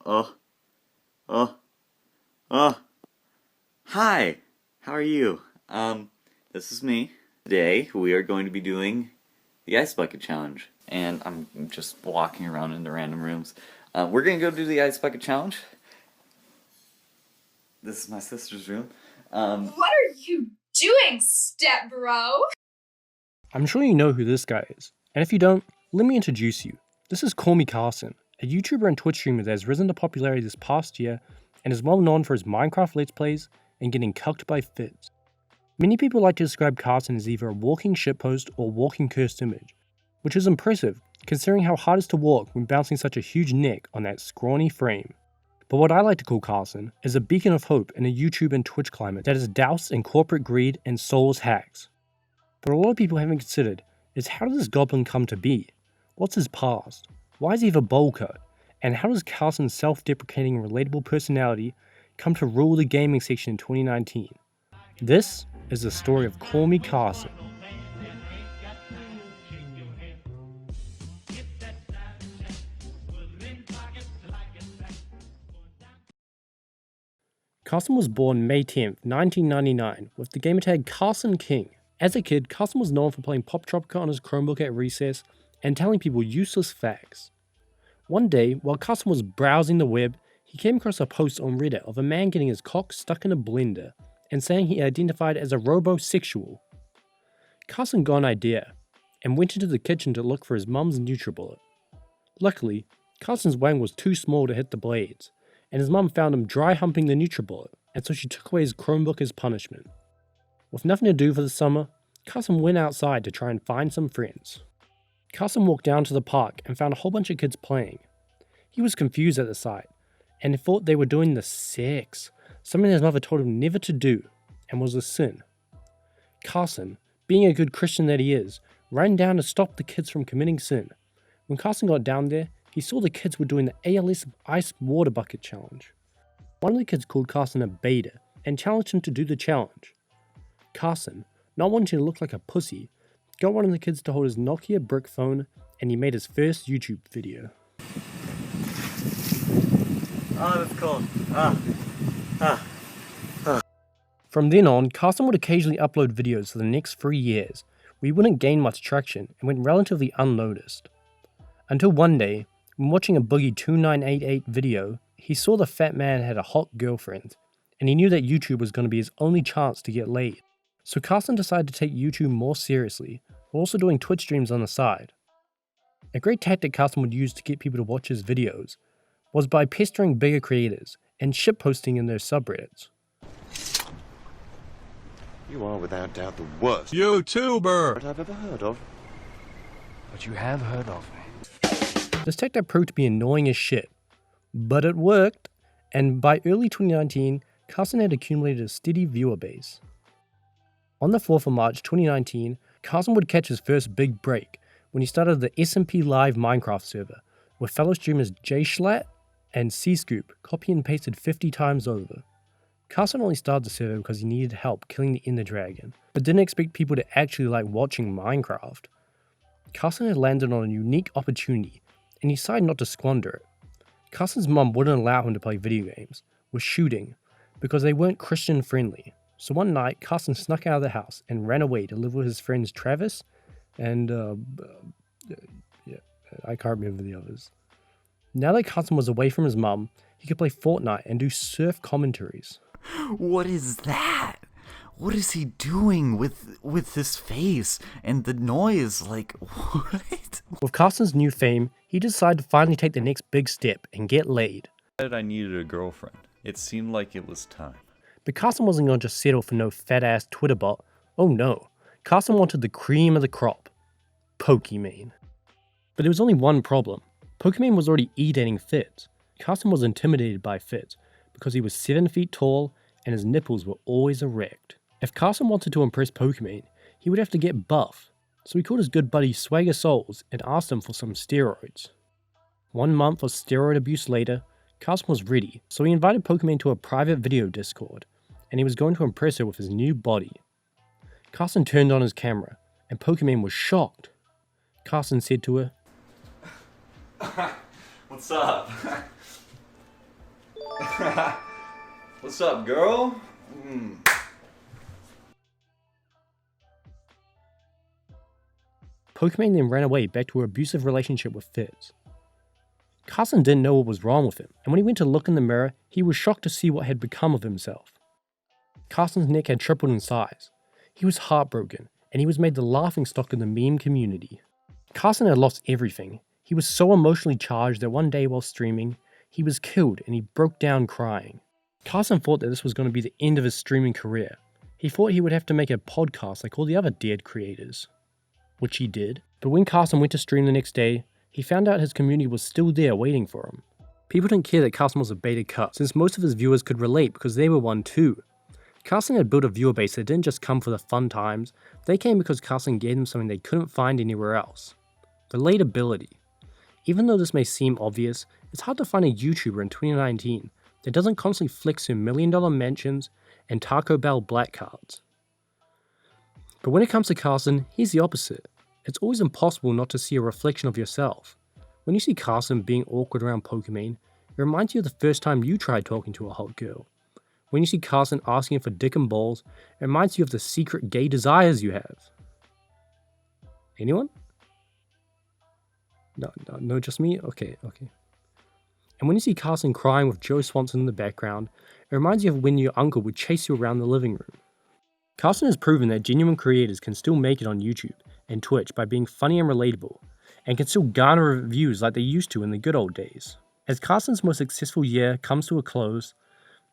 Oh, oh, oh. Hi, how are you? This is me. Today we are going to be doing the Ice Bucket Challenge. And I'm just walking around into random rooms. We're gonna go do the Ice Bucket Challenge. This is my sister's room. What are you doing, step bro? I'm sure you know who this guy is, and if you don't, let me introduce you. This is CallMeCarson, a YouTuber and Twitch streamer that has risen to popularity this past year and is well known for his Minecraft Let's Plays and getting cucked by Fizz. Many people like to describe Carson as either a walking shitpost or walking cursed image, which is impressive considering how hard it is to walk when bouncing such a huge neck on that scrawny frame. But what I like to call Carson is a beacon of hope in a YouTube and Twitch climate that is doused in corporate greed and soulless hacks. But a lot of people haven't considered is how did this goblin come to be? What's his past? Why is he have a bowl cut? And how does Carson's self-deprecating relatable personality come to rule the gaming section in 2019? This is the story of CallMeCarson. Carson was born May 10th, 1999, with the gamertag Carson King. As a kid, Carson was known for playing Pop Tropica on his Chromebook at recess and telling people useless facts. One day, while Carson was browsing the web, he came across a post on Reddit of a man getting his cock stuck in a blender and saying he identified as a robosexual. Carson got an idea and went into the kitchen to look for his mum's NutriBullet. Luckily, Carson's wang was too small to hit the blades, and his mum found him dry humping the NutriBullet, and so she took away his Chromebook as punishment. With nothing to do for the summer, Carson went outside to try and find some friends. Carson walked down to the park and found a whole bunch of kids playing. He was confused at the sight, and thought they were doing the sex, something his mother told him never to do, and was a sin. Carson, being a good Christian that he is, ran down to stop the kids from committing sin. When Carson got down there, he saw the kids were doing the ALS Ice Water Bucket Challenge. One of the kids called Carson a beta and challenged him to do the challenge. Carson, not wanting to look like a pussy, got one of the kids to hold his Nokia brick phone and he made his first YouTube video. Oh, that's cold. From then on, Carson would occasionally upload videos for the next 3 years, where he wouldn't gain much traction and went relatively unnoticed. Until one day, when watching a Boogie2988 video, he saw the fat man had a hot girlfriend, and he knew that YouTube was going to be his only chance to get laid. So Carson decided to take YouTube more seriously, while also doing Twitch streams on the side. A great tactic Carson would use to get people to watch his videos was by pestering bigger creators and shitposting in their subreddits. You are without doubt the worst YouTuber I've ever heard of. But you have heard of me. This tactic proved to be annoying as shit, but it worked, and by early 2019, Carson had accumulated a steady viewer base. On the 4th of March 2019, Carson would catch his first big break when he started the SMP Live Minecraft server, with fellow streamers JSchlatt and C-Scoop copy and pasted 50 times over. Carson only started the server because he needed help killing the Ender Dragon, but didn't expect people to actually like watching Minecraft. Carson had landed on a unique opportunity, and he decided not to squander it. Carson's mum wouldn't allow him to play video games, with shooting, because they weren't Christian friendly. So one night, Carson snuck out of the house and ran away to live with his friends Travis and, I can't remember the others. Now that Carson was away from his mum, he could play Fortnite and do surf commentaries. What is that? What is he doing with his face and the noise? Like, what? With Carson's new fame, he decided to finally take the next big step and get laid. I needed a girlfriend. It seemed like it was time. But Carson wasn't going to just settle for no fat-ass Twitter bot. Oh no, Carson wanted the cream of the crop. Pokimane. But there was only one problem. Pokimane was already e-dating Fizz. Carson was intimidated by Fizz because he was 7 feet tall and his nipples were always erect. If Carson wanted to impress Pokimane, he would have to get buff, so he called his good buddy Swagger Souls and asked him for some steroids. 1 month of steroid abuse later, Carson was ready, so he invited Pokimane to a private video Discord, and he was going to impress her with his new body. Carson turned on his camera, and Pokimane was shocked. Carson said to her, What's up? What's up, girl? Pokimane then ran away back to her abusive relationship with Fizz. Carson didn't know what was wrong with him, and when he went to look in the mirror, he was shocked to see what had become of himself. Carson's neck had tripled in size. He was heartbroken, and he was made the laughingstock of the meme community. Carson had lost everything. He was so emotionally charged that one day while streaming, he was killed and he broke down crying. Carson thought that this was going to be the end of his streaming career. He thought he would have to make a podcast like all the other dead creators, which he did. But when Carson went to stream the next day, he found out his community was still there waiting for him. People didn't care that Carson was a beta cut, since most of his viewers could relate because they were one too. Carson had built a viewer base that didn't just come for the fun times, they came because Carson gave them something they couldn't find anywhere else. Relatability. Even though this may seem obvious, it's hard to find a YouTuber in 2019 that doesn't constantly flex their $1 million mentions and Taco Bell black cards. But when it comes to Carson, he's the opposite. It's always impossible not to see a reflection of yourself. When you see Carson being awkward around Pokimane, it reminds you of the first time you tried talking to a hot girl. When you see Carson asking for dick and balls, it reminds you of the secret gay desires you have. Anyone? No, just me? Okay. And when you see Carson crying with Joe Swanson in the background, it reminds you of when your uncle would chase you around the living room. Carson has proven that genuine creators can still make it on YouTube and Twitch by being funny and relatable, and can still garner views like they used to in the good old days. As Carson's most successful year comes to a close,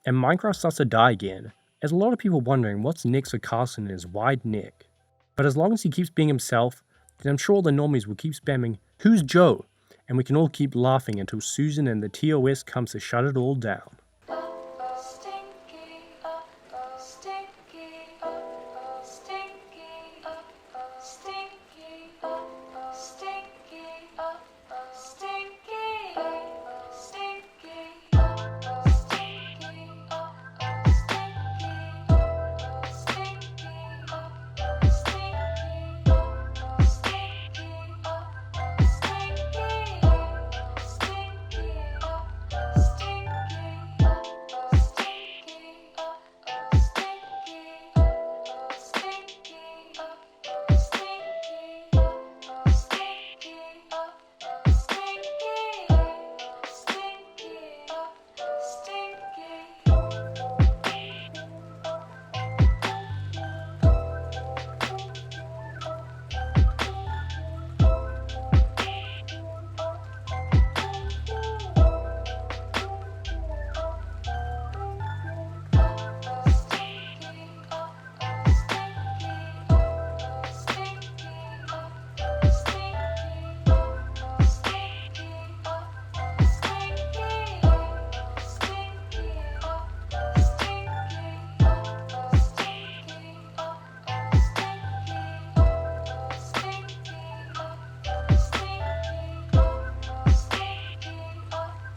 and Minecraft starts to die again, there's a lot of people wondering what's next for Carson and his wide neck. But as long as he keeps being himself, then I'm sure the normies will keep spamming, "Who's Joe?" and we can all keep laughing until Susan and the TOS comes to shut it all down.